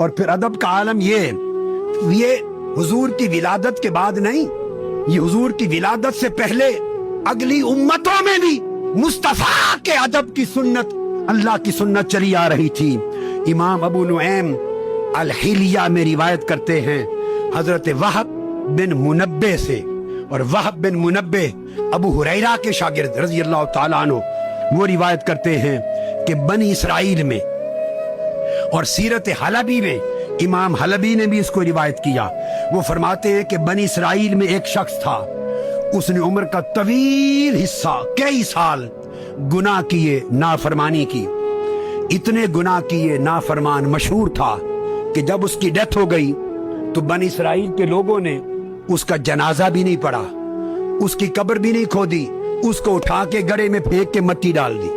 اور پھر ادب کا عالم یہ حضور کی ولادت کے بعد نہیں، یہ حضور کی ولادت سے پہلے اگلی امتوں میں بھی مصطفیٰ کے ادب کی سنت، اللہ کی سنت چلی آ رہی تھی۔ امام ابو نعیم الحلیہ میں روایت کرتے ہیں حضرت وہب بن منبہ سے، اور وہب بن منبہ ابو ہریرہ کے شاگرد رضی اللہ تعالیٰ عنہ، وہ روایت کرتے ہیں کہ بنی اسرائیل میں اور سیرت حلبی میں امام حلبی نے بھی اس کو روایت کیا، وہ فرماتے ہیں کہ بنی اسرائیل میں ایک شخص تھا، اس نے عمر کا طویل حصہ کئی سال گناہ کیے، نافرمانی کی، اتنے گناہ کیے، نافرمان مشہور تھا کہ جب اس کی ڈیتھ ہو گئی تو بنی اسرائیل کے لوگوں نے اس کا جنازہ بھی نہیں پڑھا، اس کی قبر بھی نہیں کھودی، اس کو اٹھا کے گڑھے میں پھینک کے مٹی ڈال دی۔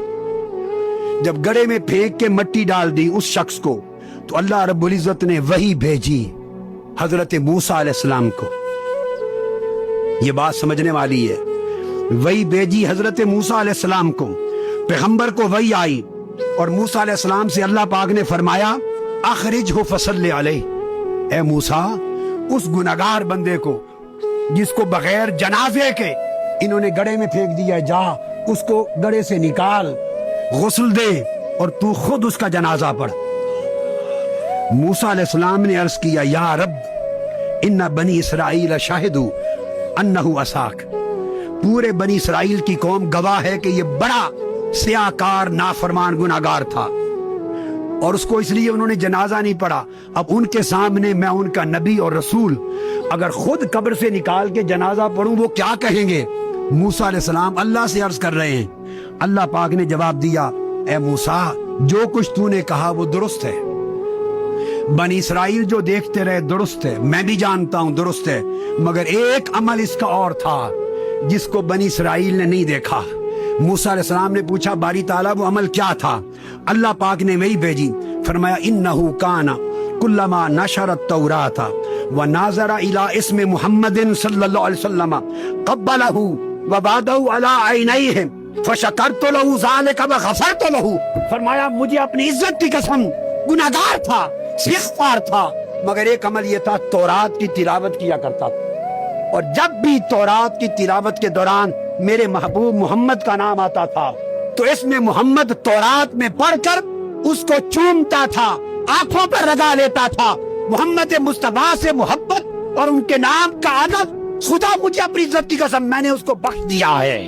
جب گڑھے میں پھینک کے مٹی ڈال دی اس شخص کو، تو اللہ رب العزت نے وحی بھیجی حضرت موسیٰ علیہ السلام کو۔ یہ بات سمجھنے والی ہے، وحی بھیجی حضرت موسیٰ علیہ السلام کو، پیغمبر کو وحی آئی، اور موسیٰ علیہ السلام سے اللہ پاک نے فرمایا اخرجہ فصلی علیہ، اے موسیٰ اس گناہگار بندے کو جس کو بغیر جنازے کے انہوں نے گڑھے میں پھینک دیا، جا اس کو گڑھے سے نکال، غسل دے اور تو خود اس کا جنازہ پڑھ۔ موسیٰ علیہ السلام نے عرض کیا یا رب ان بنی اسرائیل شاہدوا انہ عصاک، پورے بنی اسرائیل کی قوم گواہ ہے کہ یہ بڑا سیاکار نافرمان گناہگار تھا، اور اس کو اس لیے انہوں نے جنازہ نہیں پڑھا۔ اب ان کے سامنے میں ان کا نبی اور رسول اگر خود قبر سے نکال کے جنازہ پڑھوں وہ کیا کہیں گے؟ موسیٰ علیہ السلام اللہ سے عرض کر رہے ہیں، اللہ پاک نے جواب دیا اے موسیٰ جو کچھ تو نے کہا وہ درست ہے، بنی اسرائیل جو دیکھتے رہے درست ہے، میں بھی جانتا ہوں درست ہے، مگر ایک عمل اس کا اور تھا جس کو بنی اسرائیل نے نہیں دیکھا۔ موسیٰ علیہ السلام نے پوچھا باری تعالیٰ وہ عمل کیا تھا؟ اللہ پاک نے وہی بھیجی، فرمایا انہ کان کلما نشر التوراۃ وناظر الی اسم محمد صلی اللہ علیہ وسلم قبلہ وبعدہ علی عینیہ فشکرت لہ ذلک وغفرت لہ، فرمایا مجھے اپنی عزت کی قسم گناہگار تھا، استغفار تھا، مگر ایک عمل یہ تھا تورات کی تلاوت کیا کرتا تھا، اور جب بھی تورات کی تلاوت کے دوران میرے محبوب محمد کا نام آتا تھا تو اس میں محمد تورات میں پڑھ کر اس کو چومتا تھا، آنکھوں پر لگا لیتا تھا۔ محمد مصطفیٰ سے محبت اور ان کے نام کا ادب، خدا مجھے اپنی عزت کی قسم میں نے اس کو بخش دیا ہے۔